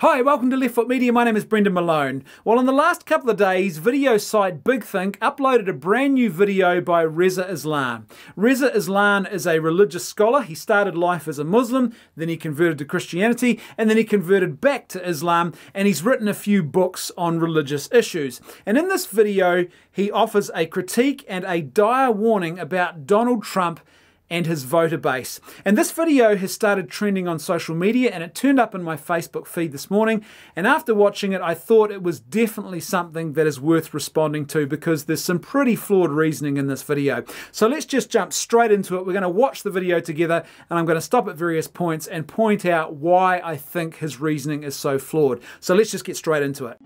Hi, welcome to Left Foot Media. My name is Brendan Malone. Well, in the last couple of days, video site BigThink uploaded a brand new video by Reza Aslan. Reza Aslan is a religious scholar. He started life as a Muslim, then he converted to Christianity, and then he converted back to Islam, and he's written a few books on religious issues. And in this video, he offers a critique and a dire warning about Donald Trump and his voter base. And this video has started trending on social media, and it turned up in my Facebook feed this morning, and after watching it I thought it was definitely something that is worth responding to because there's some pretty flawed reasoning in this video. So let's just jump straight into it. We're going to watch the video together, and I'm going to stop at various points and point out why I think his reasoning is so flawed. So let's just get straight into it.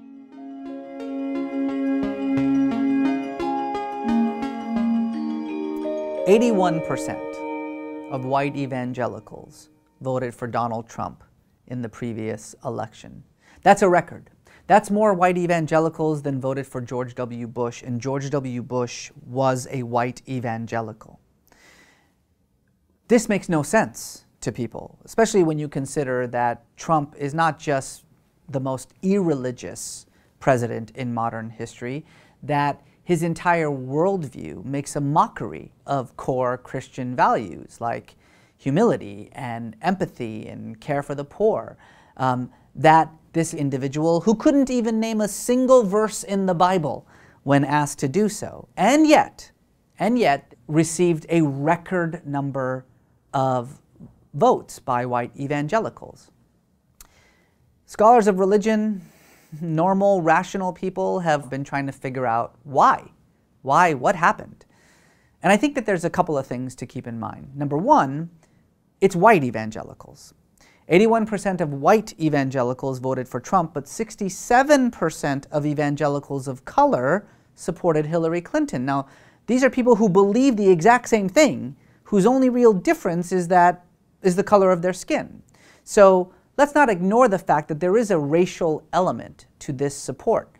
"81% of white evangelicals voted for Donald Trump in the previous election. That's a record. That's more white evangelicals than voted for George W. Bush, and George W. Bush was a white evangelical. This makes no sense to people, especially when you consider that Trump is not just the most irreligious president in modern history, that his entire worldview makes a mockery of core Christian values like humility and empathy and care for the poor. That this individual, who couldn't even name a single verse in the Bible when asked to do so, and yet received a record number of votes by white evangelicals. Scholars of religion, normal, rational people have been trying to figure out why. Why? What happened? And I think that there's a couple of things to keep in mind. Number one, it's white evangelicals. 81% of white evangelicals voted for Trump, but 67% of evangelicals of color supported Hillary Clinton. Now, these are people who believe the exact same thing, whose only real difference is the color of their skin. So let's not ignore the fact that there is a racial element to this support.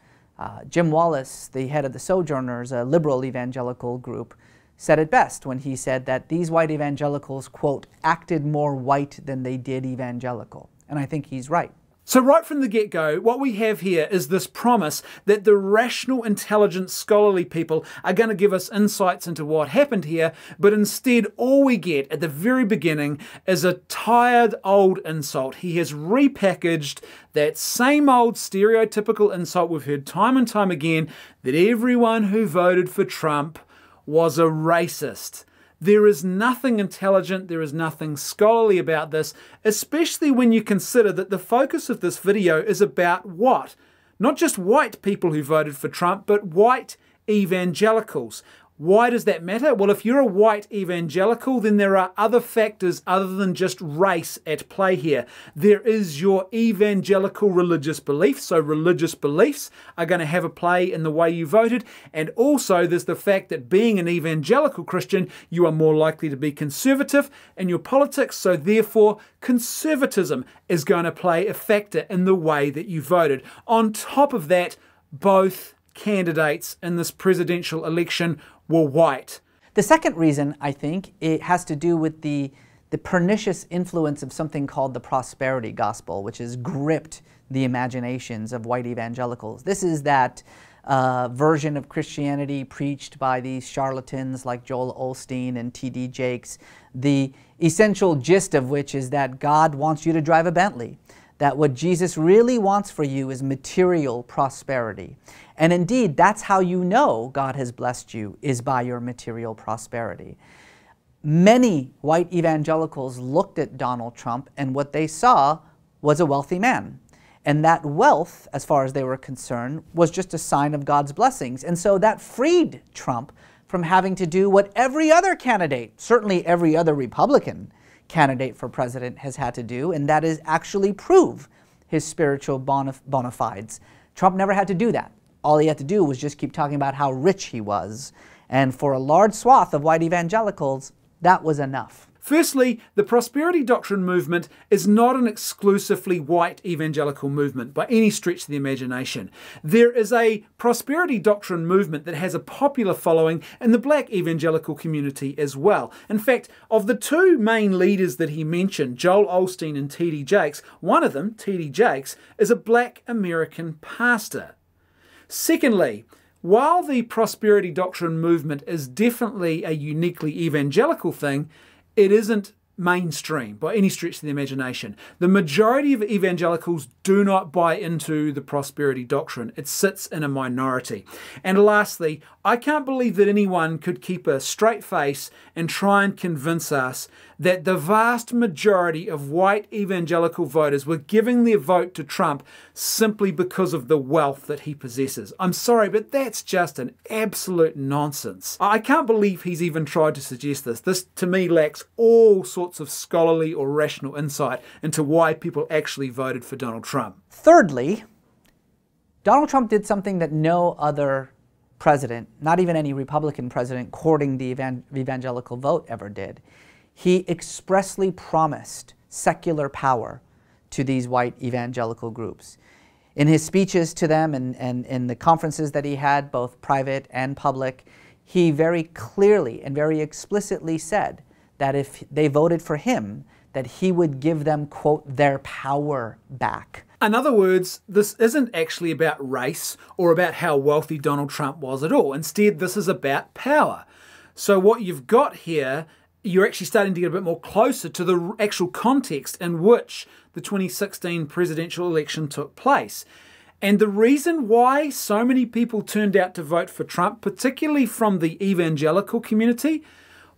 Jim Wallace, the head of the Sojourners, a liberal evangelical group, said it best when he said that these white evangelicals, quote, acted more white than they did evangelical. And I think he's right. So right from the get-go, what we have here is this promise that the rational, intelligent, scholarly people are going to give us insights into what happened here, but instead all we get at the very beginning is a tired old insult. He has repackaged that same old stereotypical insult we've heard time and time again, that everyone who voted for Trump was a racist. There is nothing intelligent, there is nothing scholarly about this, especially when you consider that the focus of this video is about what? Not just white people who voted for Trump, but white evangelicals. Why does that matter? Well, if you're a white evangelical, then there are other factors other than just race at play here. There is your evangelical religious belief, so religious beliefs are going to have a play in the way you voted, and also there's the fact that being an evangelical Christian, you are more likely to be conservative in your politics, so therefore conservatism is going to play a factor in the way that you voted. On top of that, both candidates in this presidential election were white. The second reason, I think, it has to do with the pernicious influence of something called the prosperity gospel, which has gripped the imaginations of white evangelicals. This is that version of Christianity preached by these charlatans like Joel Osteen and T.D. Jakes, the essential gist of which is that God wants you to drive a Bentley, that what Jesus really wants for you is material prosperity. And indeed, that's how you know God has blessed you, is by your material prosperity. Many white evangelicals looked at Donald Trump, and what they saw was a wealthy man. And that wealth, as far as they were concerned, was just a sign of God's blessings. And so that freed Trump from having to do what every other candidate, certainly every other Republican candidate for president, has had to do, and that is actually prove his spiritual bona fides. Trump never had to do that. All he had to do was just keep talking about how rich he was. And for a large swath of white evangelicals, that was enough. Firstly, the prosperity doctrine movement is not an exclusively white evangelical movement by any stretch of the imagination. There is a prosperity doctrine movement that has a popular following in the black evangelical community as well. In fact, of the two main leaders that he mentioned, Joel Osteen and T.D. Jakes, one of them, T.D. Jakes, is a black American pastor. Secondly, while the prosperity doctrine movement is definitely a uniquely evangelical thing, it isn't mainstream by any stretch of the imagination. The majority of evangelicals do not buy into the prosperity doctrine. It sits in a minority. And lastly, I can't believe that anyone could keep a straight face and try and convince us that the vast majority of white evangelical voters were giving their vote to Trump simply because of the wealth that he possesses. I'm sorry, but that's just an absolute nonsense. I can't believe he's even tried to suggest this. This, to me, lacks all sorts of scholarly or rational insight into why people actually voted for Donald Trump. Thirdly, Donald Trump did something that no other president, not even any Republican president courting the evangelical vote ever did. He expressly promised secular power to these white evangelical groups. In his speeches to them and in the conferences that he had, both private and public, he very clearly and very explicitly said that if they voted for him, that he would give them, quote, their power back. In other words, this isn't actually about race or about how wealthy Donald Trump was at all. Instead, this is about power. So what you've got here, you're actually starting to get a bit more closer to the actual context in which the 2016 presidential election took place. And the reason why so many people turned out to vote for Trump, particularly from the evangelical community,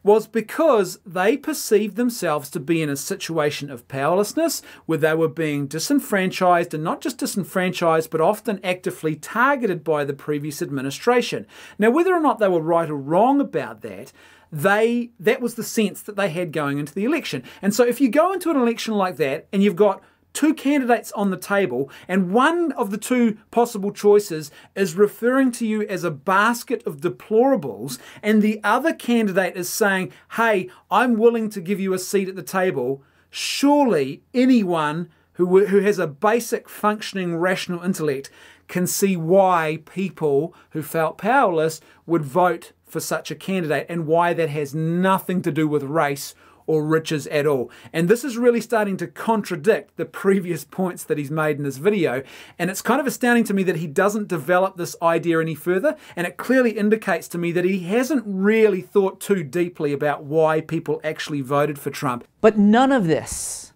was because they perceived themselves to be in a situation of powerlessness where they were being disenfranchised, and not just disenfranchised, but often actively targeted by the previous administration. Now, whether or not they were right or wrong about that, that was the sense that they had going into the election. And so if you go into an election like that and you've got two candidates on the table, and one of the two possible choices is referring to you as a basket of deplorables, and the other candidate is saying, hey, I'm willing to give you a seat at the table, surely anyone who has a basic functioning rational intellect can see why people who felt powerless would vote for such a candidate, and why that has nothing to do with race or riches at all. And this is really starting to contradict the previous points that he's made in this video. And it's kind of astounding to me that he doesn't develop this idea any further. And it clearly indicates to me that he hasn't really thought too deeply about why people actually voted for Trump. But none of this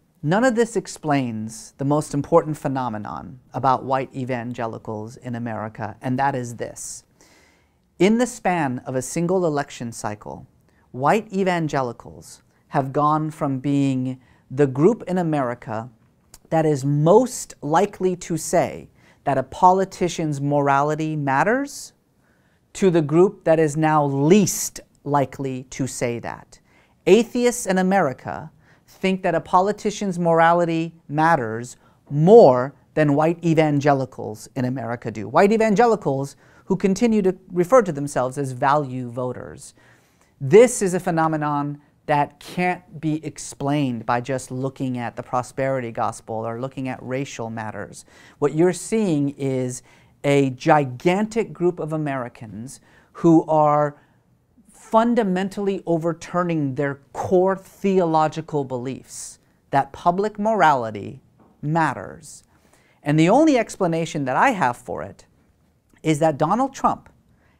explains the most important phenomenon about white evangelicals in America, and that is this. In the span of a single election cycle, white evangelicals have gone from being the group in America that is most likely to say that a politician's morality matters to the group that is now least likely to say that. Atheists in America think that a politician's morality matters more than white evangelicals in America do. White evangelicals who continue to refer to themselves as value voters. This is a phenomenon that can't be explained by just looking at the prosperity gospel or looking at racial matters. What you're seeing is a gigantic group of Americans who are fundamentally overturning their core theological beliefs that public morality matters. And the only explanation that I have for it is that Donald Trump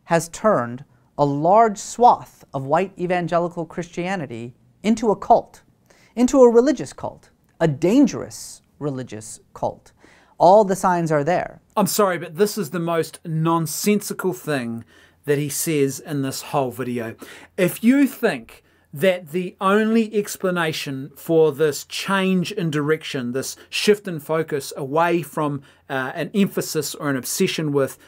has turned a large swath of white evangelical Christianity into a cult, into a religious cult, a dangerous religious cult. All the signs are there. I'm sorry, but this is the most nonsensical thing that he says in this whole video. If you think that the only explanation for this change in direction, this shift in focus away from an emphasis or an obsession with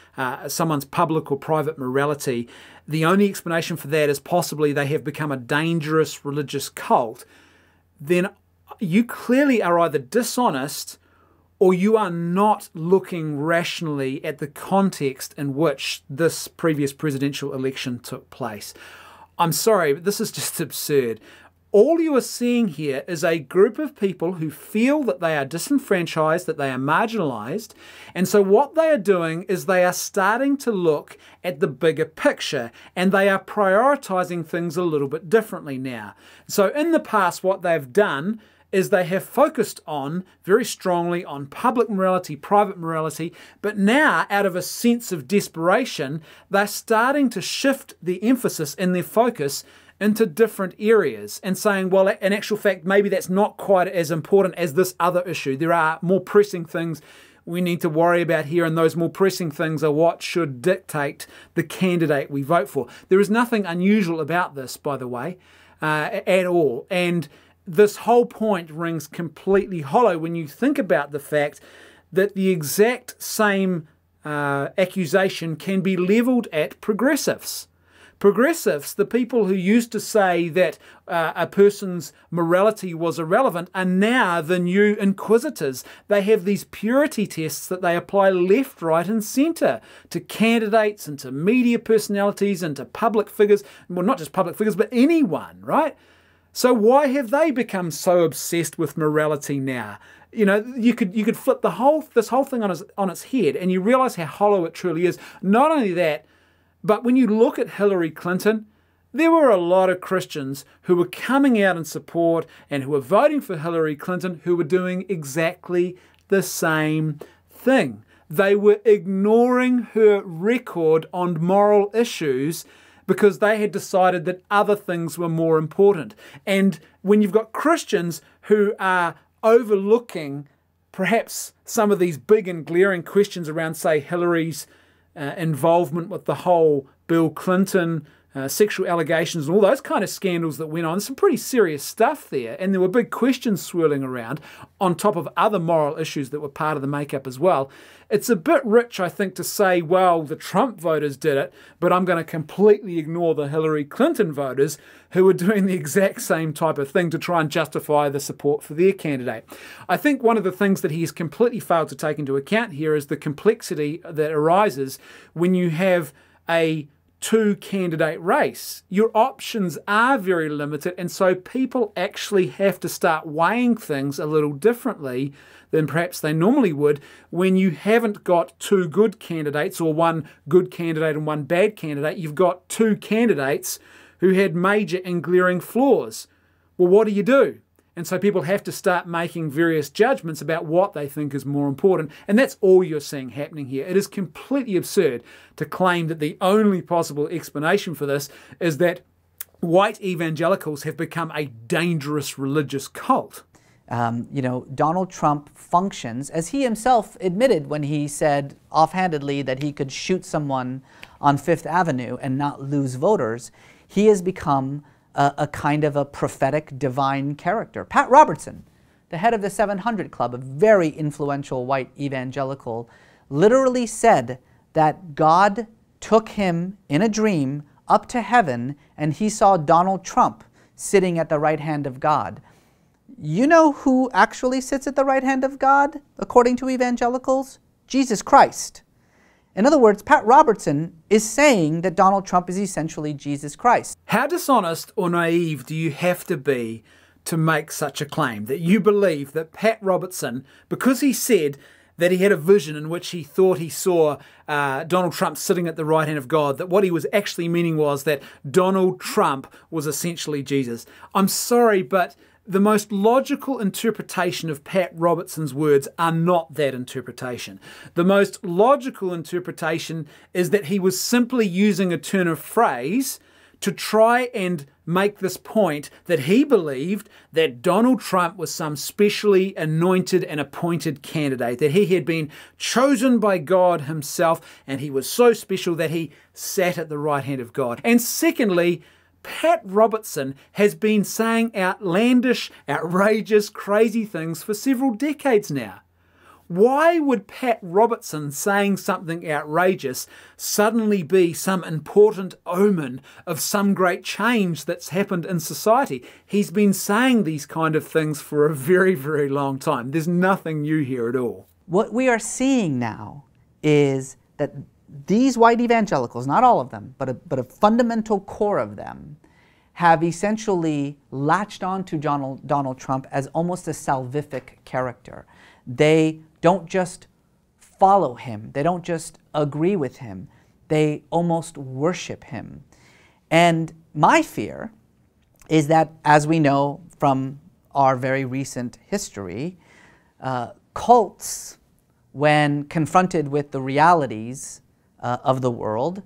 someone's public or private morality, the only explanation for that is possibly they have become a dangerous religious cult, then you clearly are either dishonest or you are not looking rationally at the context in which this previous presidential election took place. I'm sorry, but this is just absurd. All you are seeing here is a group of people who feel that they are disenfranchised, that they are marginalized. And so what they are doing is they are starting to look at the bigger picture, and they are prioritizing things a little bit differently now. So in the past, what they've done is they have focused on very strongly on public morality, private morality, but now out of a sense of desperation, they're starting to shift the emphasis and their focus into different areas and saying, well, in actual fact, maybe that's not quite as important as this other issue. There are more pressing things we need to worry about here, and those more pressing things are what should dictate the candidate we vote for. There is nothing unusual about this, by the way, at all. And this whole point rings completely hollow when you think about the fact that the exact same accusation can be levelled at progressives. Progressives, the people who used to say that a person's morality was irrelevant, are now the new inquisitors. They have these purity tests that they apply left, right and centre to candidates and to media personalities and to public figures. Well, not just public figures, but anyone, right? So why have they become so obsessed with morality now? You know, you could flip this whole thing on its head, and you realise how hollow it truly is. Not only that, but when you look at Hillary Clinton, there were a lot of Christians who were coming out in support and who were voting for Hillary Clinton who were doing exactly the same thing. They were ignoring her record on moral issues because they had decided that other things were more important. And when you've got Christians who are overlooking perhaps some of these big and glaring questions around, say, Hillary's involvement with the whole Bill Clinton sexual allegations and all those kind of scandals that went on. Some pretty serious stuff there, and there were big questions swirling around on top of other moral issues that were part of the makeup as well. It's a bit rich, I think, to say, well, the Trump voters did it, but I'm going to completely ignore the Hillary Clinton voters who were doing the exact same type of thing to try and justify the support for their candidate. I think one of the things that he has completely failed to take into account here is the complexity that arises when you have a two-candidate race. Your options are very limited, and so people actually have to start weighing things a little differently than perhaps they normally would when you haven't got two good candidates or one good candidate and one bad candidate. You've got two candidates who had major and glaring flaws. Well, what do? And so people have to start making various judgments about what they think is more important. And that's all you're seeing happening here. It is completely absurd to claim that the only possible explanation for this is that white evangelicals have become a dangerous religious cult. Donald Trump functions, as he himself admitted when he said offhandedly that he could shoot someone on Fifth Avenue and not lose voters. He has become a kind of a prophetic divine character. Pat Robertson, the head of the 700 Club, a very influential white evangelical, literally said that God took him in a dream up to heaven and he saw Donald Trump sitting at the right hand of God. You know who actually sits at the right hand of God, according to evangelicals? Jesus Christ. In other words, Pat Robertson is saying that Donald Trump is essentially Jesus Christ. How dishonest or naive do you have to be to make such a claim, that you believe that Pat Robertson, because he said that he had a vision in which he thought he saw Donald Trump sitting at the right hand of God, that what he was actually meaning was that Donald Trump was essentially Jesus? I'm sorry, but the most logical interpretation of Pat Robertson's words are not that interpretation. The most logical interpretation is that he was simply using a turn of phrase to try and make this point that he believed that Donald Trump was some specially anointed and appointed candidate, that he had been chosen by God himself and he was so special that he sat at the right hand of God. And secondly, Pat Robertson has been saying outlandish, outrageous, crazy things for several decades now. Why would Pat Robertson saying something outrageous suddenly be some important omen of some great change that's happened in society? He's been saying these kind of things for a very, very long time. There's nothing new here at all. What we are seeing now is that these white evangelicals, not all of them, but a fundamental core of them, have essentially latched on to Donald Trump as almost a salvific character. They don't just follow him, they don't just agree with him, they almost worship him. And my fear is that, as we know from our very recent history, cults, when confronted with the realities of the world,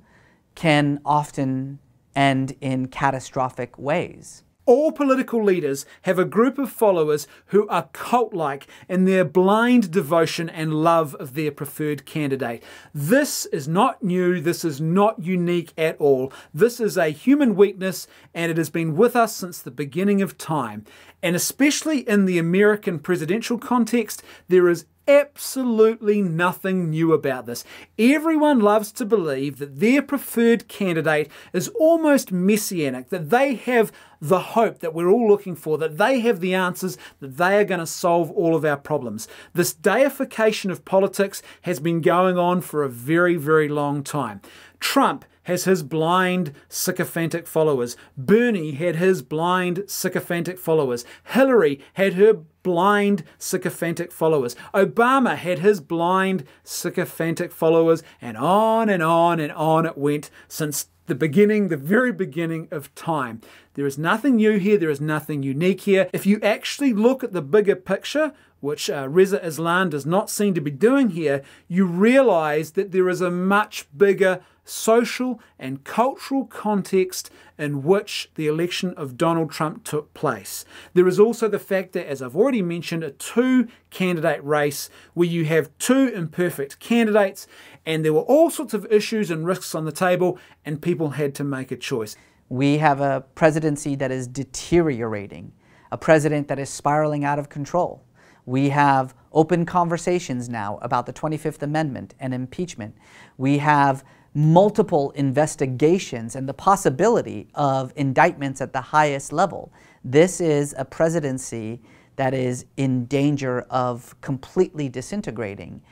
can often end in catastrophic ways. All political leaders have a group of followers who are cult-like in their blind devotion and love of their preferred candidate. This is not new, this is not unique at all. This is a human weakness, and it has been with us since the beginning of time. And especially in the American presidential context, there is absolutely nothing new about this. Everyone loves to believe that their preferred candidate is almost messianic, that they have the hope that we're all looking for, that they have the answers, that they are going to solve all of our problems. This deification of politics has been going on for a very, very long time. Trump has his blind, sycophantic followers. Bernie had his blind, sycophantic followers. Hillary had her blind, sycophantic followers. Obama had his blind, sycophantic followers, and on and on and on it went since the beginning, the very beginning of time. There is nothing new here. There is nothing unique here. If you actually look at the bigger picture, which Reza Aslan does not seem to be doing here, you realize that there is a much bigger social and cultural context in which the election of Donald Trump took place. There is also the fact that, as I've already mentioned, a two-candidate race where you have two imperfect candidates, and there were all sorts of issues and risks on the table, and people had to make a choice. We have a presidency that is deteriorating, a president that is spiraling out of control. We have open conversations now about the 25th Amendment and impeachment. We have multiple investigations and the possibility of indictments at the highest level. This is a presidency that is in danger of completely disintegrating.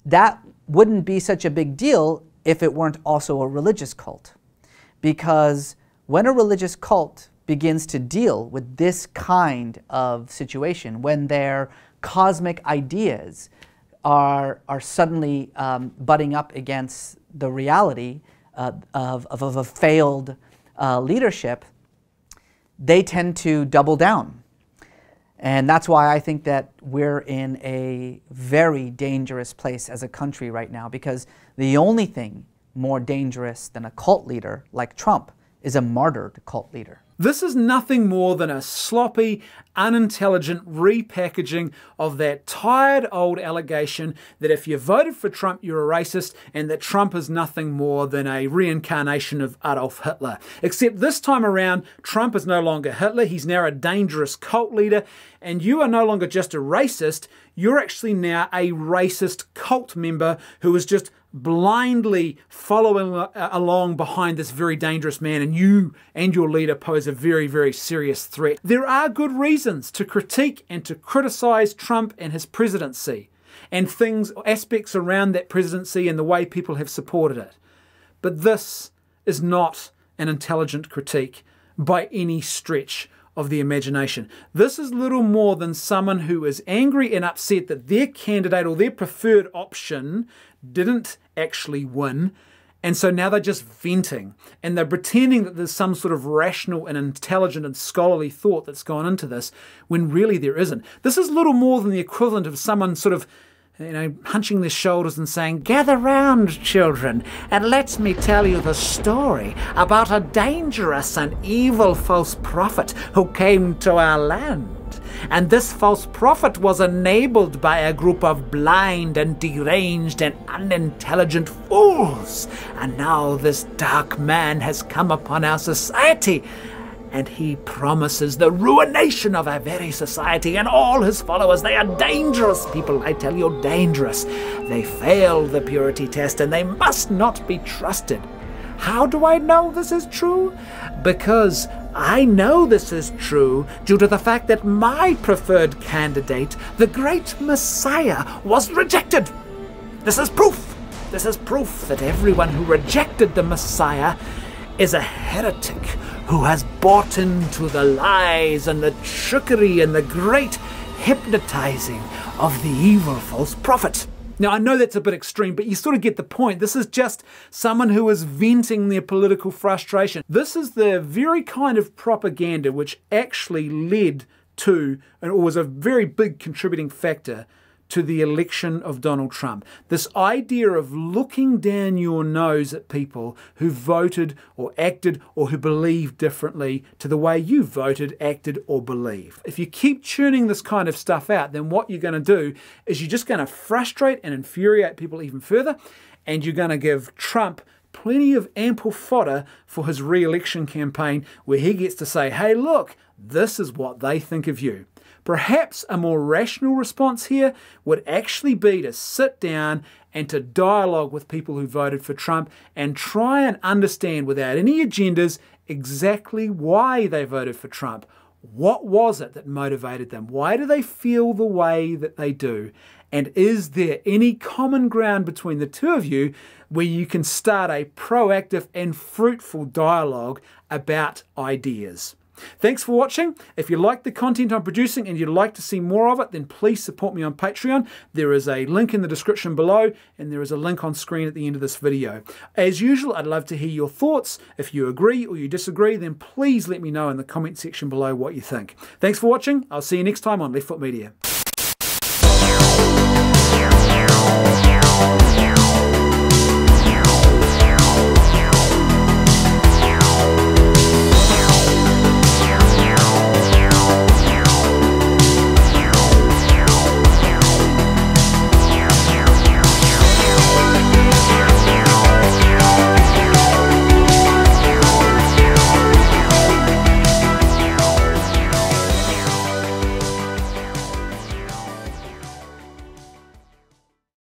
That wouldn't be such a big deal if it weren't also a religious cult. Because when a religious cult begins to deal with this kind of situation, when their cosmic ideas are suddenly butting up against the reality of a failed leadership, they tend to double down. And that's why I think that we're in a very dangerous place as a country right now, because the only thing more dangerous than a cult leader like Trump is a martyred cult leader. This is nothing more than a sloppy, unintelligent repackaging of that tired old allegation that if you voted for Trump, you're a racist, and that Trump is nothing more than a reincarnation of Adolf Hitler. Except this time around, Trump is no longer Hitler, he's now a dangerous cult leader, and you are no longer just a racist, you're actually now a racist cult member who is just blindly following along behind this very dangerous man, and you and your leader pose a very, very serious threat. There are good reasons to critique and to criticize Trump and his presidency and aspects around that presidency and the way people have supported it. But this is not an intelligent critique by any stretch of the imagination. This is little more than someone who is angry and upset that their candidate or their preferred option didn't actually win, and so now they're just venting and they're pretending that there's some sort of rational and intelligent and scholarly thought that's gone into this when really there isn't. This is little more than the equivalent of someone sort of hunching their shoulders and saying, "Gather round, children, and let me tell you the story about a dangerous and evil false prophet who came to our land. And this false prophet was enabled by a group of blind and deranged and unintelligent fools. And now this dark man has come upon our society, and he promises the ruination of our very society and all his followers. They are dangerous people, I tell you, dangerous. They failed the purity test, and they must not be trusted. How do I know this is true? Because I know this is true due to the fact that my preferred candidate, the great Messiah, was rejected. This is proof. This is proof that everyone who rejected the Messiah is a heretic who has bought into the lies and the trickery and the great hypnotizing of the evil false prophet. Now, I know that's a bit extreme, but you sort of get the point. This is just someone who is venting their political frustration. This is the very kind of propaganda which actually led to, and was a very big contributing factor to the election of Donald Trump. This idea of looking down your nose at people who voted or acted or who believed differently to the way you voted, acted or believed. If you keep churning this kind of stuff out, then what you're going to do is you're just going to frustrate and infuriate people even further, and you're going to give Trump plenty of ample fodder for his re-election campaign, where he gets to say, hey, look, this is what they think of you. Perhaps a more rational response here would actually be to sit down and to dialogue with people who voted for Trump and try and understand without any agendas exactly why they voted for Trump. What was it that motivated them? Why do they feel the way that they do? And is there any common ground between the two of you where you can start a proactive and fruitful dialogue about ideas? Thanks for watching. If you like the content I'm producing and you'd like to see more of it, then please support me on Patreon. There is a link in the description below, and there is a link on screen at the end of this video. As usual, I'd love to hear your thoughts. If you agree or you disagree, then please let me know in the comment section below what you think. Thanks for watching. I'll see you next time on Left Foot Media.